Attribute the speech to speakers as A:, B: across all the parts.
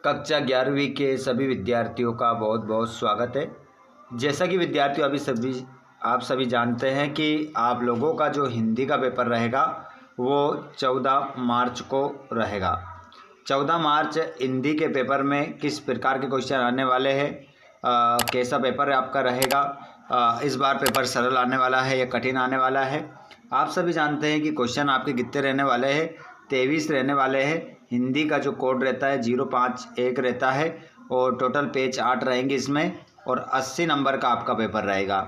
A: कक्षा 11वीं के सभी विद्यार्थियों का बहुत बहुत स्वागत है। जैसा कि विद्यार्थियों आप सभी जानते हैं कि आप लोगों का जो हिंदी का पेपर रहेगा वो 14 मार्च को रहेगा। 14 मार्च हिंदी के पेपर में किस प्रकार के क्वेश्चन आने वाले हैं, कैसा पेपर आपका रहेगा, इस बार पेपर सरल आने वाला है या कठिन आने वाला है। आप सभी जानते हैं कि क्वेश्चन आपके कितने रहने वाले हैं, 23 रहने वाले हैं। हिंदी का जो कोड रहता है 051 रहता है और टोटल पेज 8 रहेंगे इसमें, और 80 नंबर का आपका पेपर रहेगा।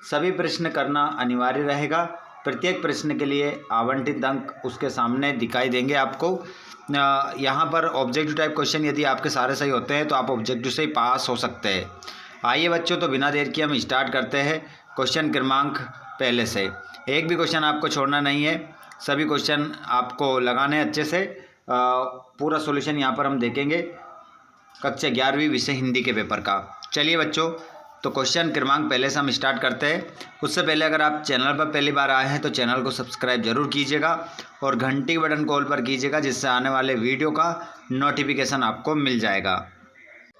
A: सभी प्रश्न करना अनिवार्य रहेगा। प्रत्येक प्रश्न के लिए आवंटित अंक उसके सामने दिखाई देंगे आपको। यहाँ पर ऑब्जेक्टिव टाइप क्वेश्चन यदि आपके सारे सही होते हैं तो आप ऑब्जेक्टिव से ही पास हो सकते हैं। आइए बच्चों, तो बिना देर किए हम स्टार्ट करते हैं। क्वेश्चन क्रमांक पहले से, एक भी क्वेश्चन आपको छोड़ना नहीं है, सभी क्वेश्चन आपको लगाने अच्छे से। पूरा सॉल्यूशन यहाँ पर हम देखेंगे कक्षा 11वीं विषय हिंदी के पेपर का। चलिए बच्चों, तो क्वेश्चन क्रमांक पहले से हम स्टार्ट करते हैं। उससे पहले अगर आप चैनल पर पहली बार आए हैं तो चैनल को सब्सक्राइब जरूर कीजिएगा और घंटी बटन को ऑल पर कीजिएगा, जिससे आने वाले वीडियो का नोटिफिकेशन आपको मिल जाएगा।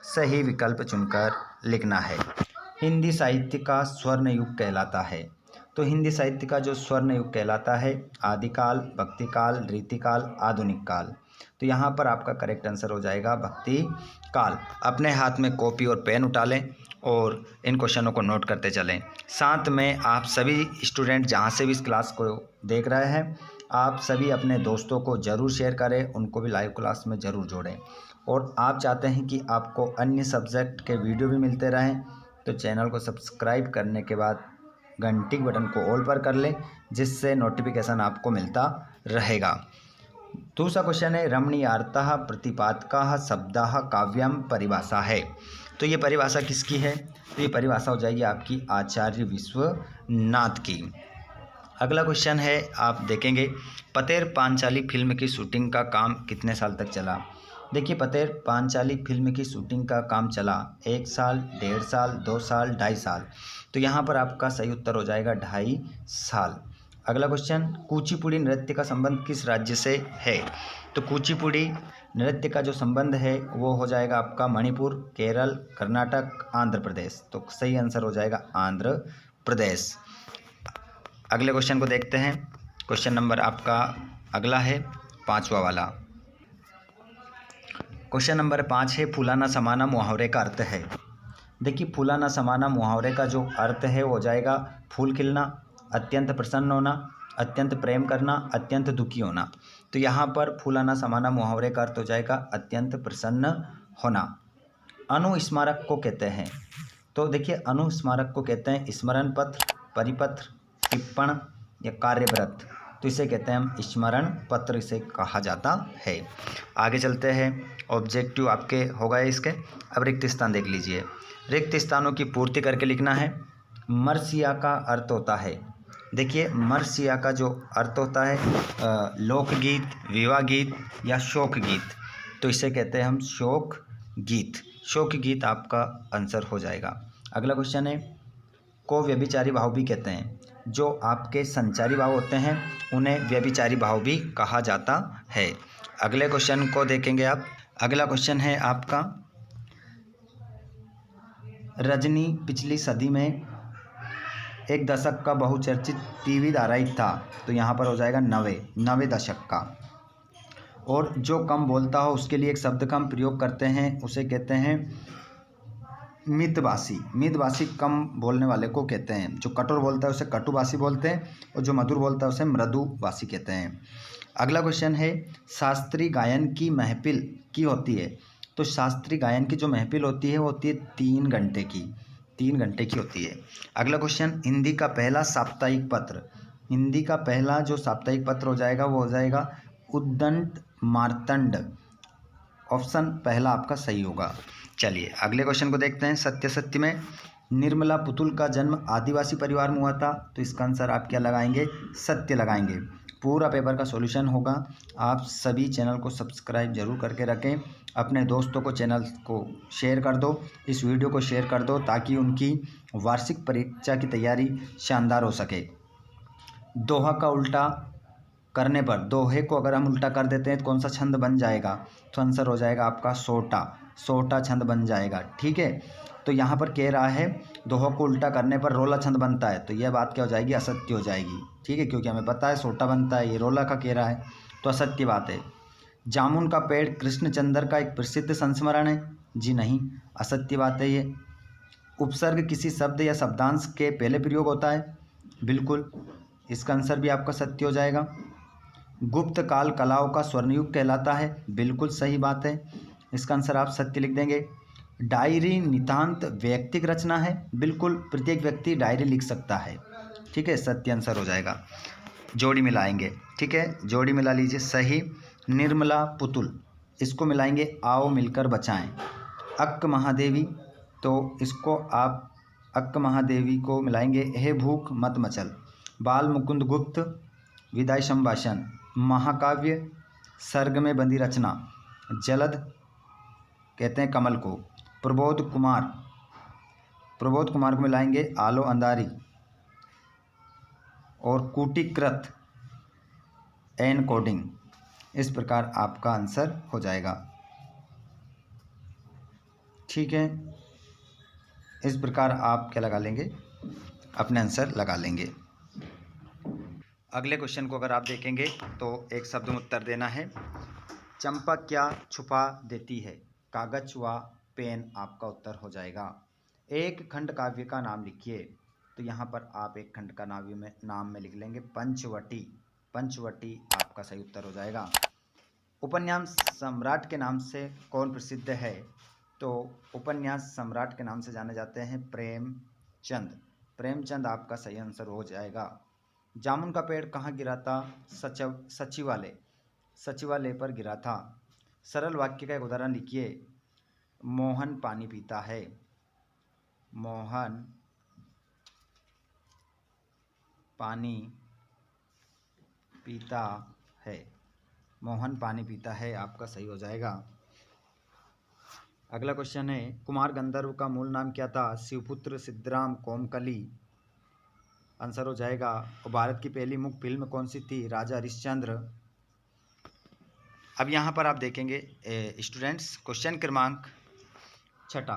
A: सही विकल्प चुनकर लिखना है। हिंदी साहित्य का स्वर्ण युग कहलाता है। तो हिंदी साहित्य का जो स्वर्ण युग कहलाता है, आदिकाल, भक्तिकाल, रीतिकाल, आधुनिक काल। तो यहाँ पर आपका करेक्ट आंसर हो जाएगा भक्ति काल। अपने हाथ में कॉपी और पेन उठा लें और इन क्वेश्चनों को नोट करते चलें। साथ में आप सभी स्टूडेंट जहाँ से भी इस क्लास को देख रहे हैं, आप सभी अपने दोस्तों को ज़रूर शेयर करें, उनको भी लाइव क्लास में ज़रूर जोड़ें। और आप चाहते हैं कि आपको अन्य सब्जेक्ट के वीडियो भी मिलते रहें तो चैनल को सब्सक्राइब करने के बाद घंटी बटन को ऑल पर कर लें, जिससे नोटिफिकेशन आपको मिलता रहेगा। दूसरा क्वेश्चन है, रमणीयार्तः प्रतिपादकः शब्दः काव्यम परिभाषा है। तो ये परिभाषा किसकी है? तो ये परिभाषा हो जाएगी आपकी आचार्य विश्वनाथ की। अगला क्वेश्चन है, आप देखेंगे पतेर पांचाली फिल्म की शूटिंग का काम कितने साल तक चला? देखिए, पतेर पांचाली फिल्म की शूटिंग का काम चला 1 साल, 1.5 साल, 2 साल, 2.5 साल। तो यहाँ पर आपका सही उत्तर हो जाएगा 2.5 साल। अगला क्वेश्चन, कुचिपुड़ी नृत्य का संबंध किस राज्य से है? तो कुचिपुड़ी नृत्य का जो संबंध है वो हो जाएगा आपका मणिपुर, केरल, कर्नाटक, आंध्र प्रदेश। तो सही आंसर हो जाएगा आंध्र प्रदेश। अगले क्वेश्चन को देखते हैं। क्वेश्चन नंबर आपका अगला है 5वां वाला। क्वेश्चन नंबर 5 है, फूलाना समाना मुहावरे का अर्थ है। देखिए, फूलाना समाना मुहावरे का जो अर्थ है वो हो जाएगा फूल खिलना, अत्यंत प्रसन्न होना, अत्यंत प्रेम करना, अत्यंत दुखी होना। तो यहाँ पर फूलाना समाना मुहावरे का अर्थ हो जाएगा अत्यंत प्रसन्न होना। अनुस्मारक को कहते हैं। तो देखिए, अनुस्मारक को कहते हैं स्मरण पत्र, परिपत्र, टिप्पण या कार्यव्रत। तो इसे कहते हैं हम स्मरण पत्र, इसे कहा जाता है। आगे चलते हैं। ऑब्जेक्टिव आपके हो गए इसके। अब रिक्त स्थान देख लीजिए। रिक्त स्थानों की पूर्ति करके लिखना है। मरसिया का अर्थ होता है, देखिए मरसिया का जो अर्थ होता है लोकगीत, विवाह गीत या शोक गीत। तो इसे कहते हैं हम शोक गीत। शोक गीत आपका आंसर हो जाएगा। अगला क्वेश्चन है, को व्यभिचारी भाव भी कहते हैं। जो आपके संचारी भाव होते हैं उन्हें व्यभिचारी भाव भी कहा जाता है। अगले क्वेश्चन को देखेंगे आप। अगला क्वेश्चन है आपका, रजनी पिछली सदी में एक दशक का बहुचर्चित टीवी धारावाहिक था। तो यहाँ पर हो जाएगा 90 दशक का। और जो कम बोलता हो उसके लिए एक शब्द का हम प्रयोग करते हैं, उसे कहते हैं मितभाषी। मितभाषी कम बोलने वाले को कहते हैं। जो कठोर बोलता है उसे कटुभाषी बोलते हैं और जो मधुर बोलता है उसे मृदुभाषी कहते हैं। अगला क्वेश्चन है, शास्त्रीय गायन की महफिल की होती है। तो शास्त्रीय गायन की जो महफिल होती है वो होती है 3 घंटे की। 3 घंटे की होती है। अगला क्वेश्चन, हिंदी का पहला साप्ताहिक पत्र। हिंदी का पहला जो साप्ताहिक पत्र हो जाएगा वो हो जाएगा उद्दंड मार्तंड। ऑप्शन पहला आपका सही होगा। चलिए अगले क्वेश्चन को देखते हैं। सत्य सत्य में निर्मला पुतुल का जन्म आदिवासी परिवार में हुआ था। तो इसका आंसर आप क्या लगाएंगे? सत्य लगाएंगे। पूरा पेपर का सॉल्यूशन होगा। आप सभी चैनल को सब्सक्राइब जरूर करके रखें। अपने दोस्तों को चैनल को शेयर कर दो, इस वीडियो को शेयर कर दो, ताकि उनकी वार्षिक परीक्षा की तैयारी शानदार हो सके। दोहा का उल्टा करने पर, दोहे को अगर हम उल्टा कर देते हैं तो कौन सा छंद बन जाएगा, तो आंसर हो जाएगा आपका सोटा, सोटा छंद बन जाएगा। ठीक है, तो यहाँ पर कह रहा है दोहों को उल्टा करने पर रोला छंद बनता है, तो यह बात क्या हो जाएगी, असत्य हो जाएगी। ठीक है, क्योंकि हमें पता है सोटा बनता है, ये रोला का कह रहा है, तो असत्य बात है। जामुन का पेड़ कृष्णचंद्र का एक प्रसिद्ध संस्मरण है, जी नहीं, असत्य बात है ये। उपसर्ग किसी शब्द या शब्दांश के पहले प्रयोग होता है, बिल्कुल, इसका आंसर भी आपका सत्य हो जाएगा। गुप्त काल कलाओं का स्वर्णयुग कहलाता है, बिल्कुल सही बात है, इसका आंसर आप सत्य लिख देंगे। डायरी नितांत व्यक्तिक रचना है, बिल्कुल, प्रत्येक व्यक्ति डायरी लिख सकता है। ठीक है, सत्य आंसर हो जाएगा। जोड़ी मिलाएंगे, ठीक है, जोड़ी मिला लीजिए, सही। निर्मला पुतुल, इसको मिलाएंगे आओ मिलकर बचाएं। अक्क महादेवी, तो इसको आप अक्क महादेवी को मिलाएंगे हे भूख मत मचल। बाल मुकुंद गुप्त, विदाई संभाषण। महाकाव्य, सर्ग में बंदी रचना। जलद कहते हैं कमल को। प्रबोध कुमार, प्रबोध कुमार को मिलाएंगे आलो अंधारी। और कूटीकृत, एन कोडिंग। इस प्रकार आपका आंसर हो जाएगा। ठीक है, इस प्रकार आप क्या लगा लेंगे, अपने आंसर लगा लेंगे। अगले क्वेश्चन को अगर आप देखेंगे तो एक शब्द में उत्तर देना है। चंपा क्या छुपा देती है, कागज व पेन आपका उत्तर हो जाएगा। एक खंड काव्य का नाम लिखिए, तो यहाँ पर आप एक खंड का नाम में लिख लेंगे पंचवटी, पंचवटी आपका सही उत्तर हो जाएगा। उपन्यास सम्राट के नाम से कौन प्रसिद्ध है, तो उपन्यास सम्राट के नाम से जाने जाते हैं प्रेमचंद, प्रेमचंद आपका सही आंसर हो जाएगा। जामुन का पेड़ कहाँ गिरा था, सचिवालय, सचिवालय पर गिरा था। सरल वाक्य का एक उदाहरण लिखिए। मोहन पानी पीता है, मोहन पानी पीता है, मोहन पानी पीता है आपका सही हो जाएगा। अगला क्वेश्चन है, कुमार गंधर्व का मूल नाम क्या था, शिवपुत्र, सिद्धराम, कोमकली। आंसर हो जाएगा। और भारत की पहली मुख्य फिल्म कौन सी थी, राजा हरिश्चंद्र। अब यहाँ पर आप देखेंगे स्टूडेंट्स, क्वेश्चन क्रमांक 6,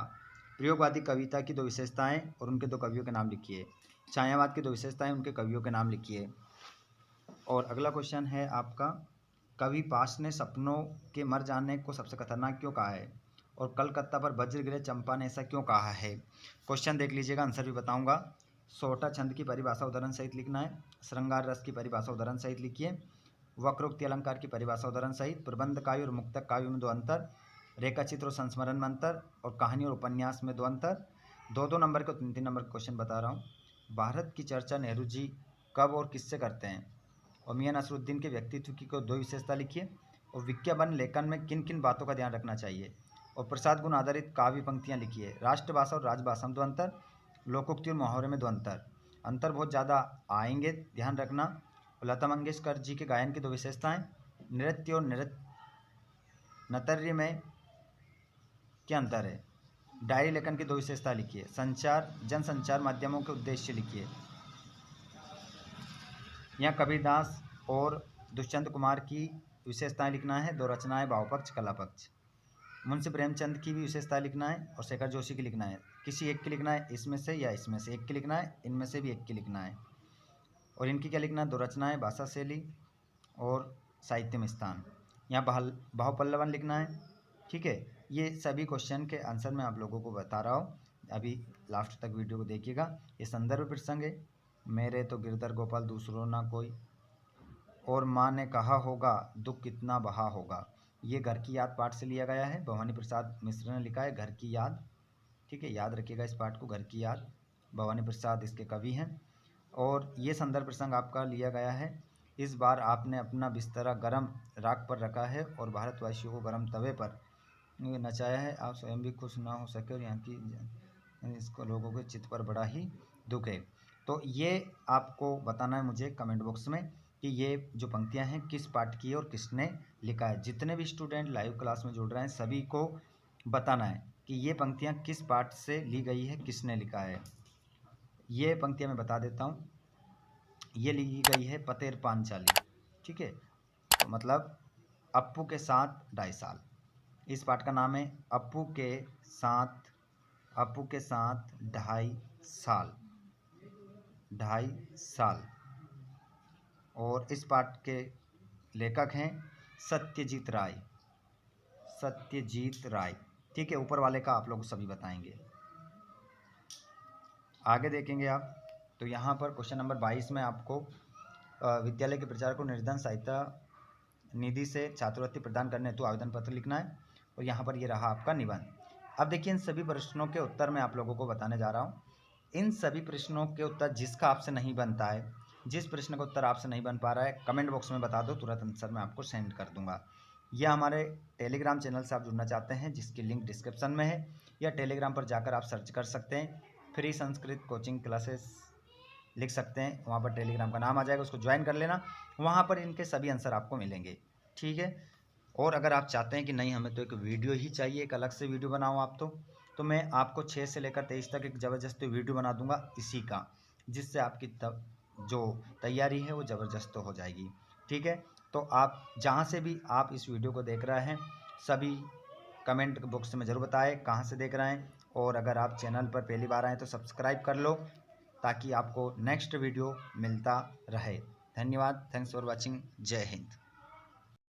A: प्रयोगवादी कविता की 2 विशेषताएं और उनके 2 कवियों के नाम लिखिए। छायावाद की 2 विशेषताएं, उनके कवियों के नाम लिखिए। और अगला क्वेश्चन है आपका, कवि पास ने सपनों के मर जाने को सबसे खतरनाक क्यों कहा है, और कलकत्ता पर वज्र गिरे चंपा ने ऐसा क्यों कहा है। क्वेश्चन देख लीजिएगा, आंसर भी बताऊंगा। सोटा छंद की परिभाषा उदाहरण सहित लिखना है। श्रृंगार रस की परिभाषा उदाहरण सहित लिखिए। वक्रोक्ति अलंकार की परिभाषा उदाहरण सहित। प्रबंध काव्य और मुक्तक काव्य में 2 अंतर। रेखाचित्र और संस्मरण में अंतर। और कहानी और उपन्यास में 2 अंतर। 2-2 नंबर को 3-3 नंबर का क्वेश्चन बता रहा हूँ। भारत की चर्चा नेहरू जी कब और किससे करते हैं, और मियां नसरुद्दीन के व्यक्तित्व की को 2 विशेषता लिखिए। और विज्ञापन लेखन में किन किन बातों का ध्यान रखना चाहिए। और प्रसाद गुण आधारित काव्य पंक्तियाँ लिखिए। राष्ट्रभाषा और राजभाषा में 2 अंतर। लोकोक्ति और मुहावरे में 2 अंतर। अंतर बहुत ज़्यादा आएंगे, ध्यान रखना। लता मंगेशकर जी के गायन की 2 विशेषताएं। नृत्य और नृत्य में क्या अंतर है। डायरी लेखन की 2 विशेषता लिखिए। संचार, जनसंचार माध्यमों के उद्देश्य लिखिए। यहाँ कबीरदास और दुष्यंत कुमार की विशेषताएं लिखना है। 2 रचनाएं, भावपक्ष, कलापक्ष। मुंशी प्रेमचंद की भी विशेषता लिखना है, और शेखर जोशी की लिखना है। किसी एक की लिखना है, इसमें से या इसमें से एक की लिखना है, इनमें से भी एक की लिखना है। और इनकी क्या लिखना है, 2 रचनाएं, भाषा शैली और साहित्य में स्थान। यहाँ भावपल्लवन लिखना है। ठीक है, ये सभी क्वेश्चन के आंसर मैं आप लोगों को बता रहा हूँ, अभी लास्ट तक वीडियो को देखिएगा। ये संदर्भ प्रसंग है। मेरे तो गिरधर गोपाल दूसरों ना कोई, और माँ ने कहा होगा दुख कितना बहा होगा। ये घर की याद पाठ से लिया गया है, भवानी प्रसाद मिश्र ने लिखा है, घर की याद। ठीक है, याद रखिएगा इस पाठ को, घर की याद, भवानी प्रसाद इसके कवि हैं। और ये संदर्भ प्रसंग आपका लिया गया है। इस बार आपने अपना बिस्तरा गर्म राख पर रखा है और भारतवासियों को गर्म तवे पर नचाया है। आप स्वयं भी खुश ना हो सके और यहाँ की इसको लोगों के चित्त पर बड़ा ही दुख है। तो ये आपको बताना है मुझे कमेंट बॉक्स में कि ये जो पंक्तियाँ हैं किस पाठ की है और किसने लिखा है। जितने भी स्टूडेंट लाइव क्लास में जुड़ रहे हैं सभी को बताना है कि ये पंक्तियाँ किस पाठ से ली गई है, किसने लिखा है। ये पंक्तियाँ मैं बता देता हूँ। ये लिखी गई है पतेर पांचाली। ठीक है, तो मतलब अप्पू के साथ 2.5 साल। इस पाठ का नाम है अप्पू के साथ 2.5 साल, 2.5 साल। और इस पाठ के लेखक हैं सत्यजीत राय, सत्यजीत राय। ठीक है, ऊपर वाले का आप लोग सभी बताएंगे। आगे देखेंगे आप, तो यहाँ पर क्वेश्चन नंबर 22 में आपको विद्यालय के प्रचारक को निर्धन सहायता निधि से छात्रवृत्ति प्रदान करने हेतु आवेदन पत्र लिखना है। और यहाँ पर ये रहा आपका निबंध। अब देखिए, इन सभी प्रश्नों के उत्तर मैं आप लोगों को बताने जा रहा हूँ। इन सभी प्रश्नों के उत्तर जिसका आपसे नहीं बनता है, जिस प्रश्न का उत्तर आपसे नहीं बन पा रहा है, कमेंट बॉक्स में बता दो, तुरंत आंसर मैं आपको सेंड कर दूंगा। यह हमारे टेलीग्राम चैनल से आप जुड़ना चाहते हैं जिसकी लिंक डिस्क्रिप्शन में है, या टेलीग्राम पर जाकर आप सर्च कर सकते हैं फ्री संस्कृत कोचिंग क्लासेस लिख सकते हैं, वहाँ पर टेलीग्राम का नाम आ जाएगा, उसको ज्वाइन कर लेना। वहाँ पर इनके सभी आंसर आपको मिलेंगे। ठीक है, और अगर आप चाहते हैं कि नहीं हमें तो एक वीडियो ही चाहिए, एक अलग से वीडियो बनाऊँ आप तो मैं आपको 6 से लेकर 23 तक एक ज़बरदस्त वीडियो बना दूंगा इसी का, जिससे आपकी जो तैयारी है वो ज़बरदस्त हो जाएगी। ठीक है, तो आप जहाँ से भी आप इस वीडियो को देख रहे हैं, सभी कमेंट बॉक्स में ज़रूर बताएं कहाँ से देख रहे हैं। और अगर आप चैनल पर पहली बार आएँ तो सब्सक्राइब कर लो, ताकि आपको नेक्स्ट वीडियो मिलता रहे। धन्यवाद, थैंक्स फॉर वॉचिंग, जय हिंद।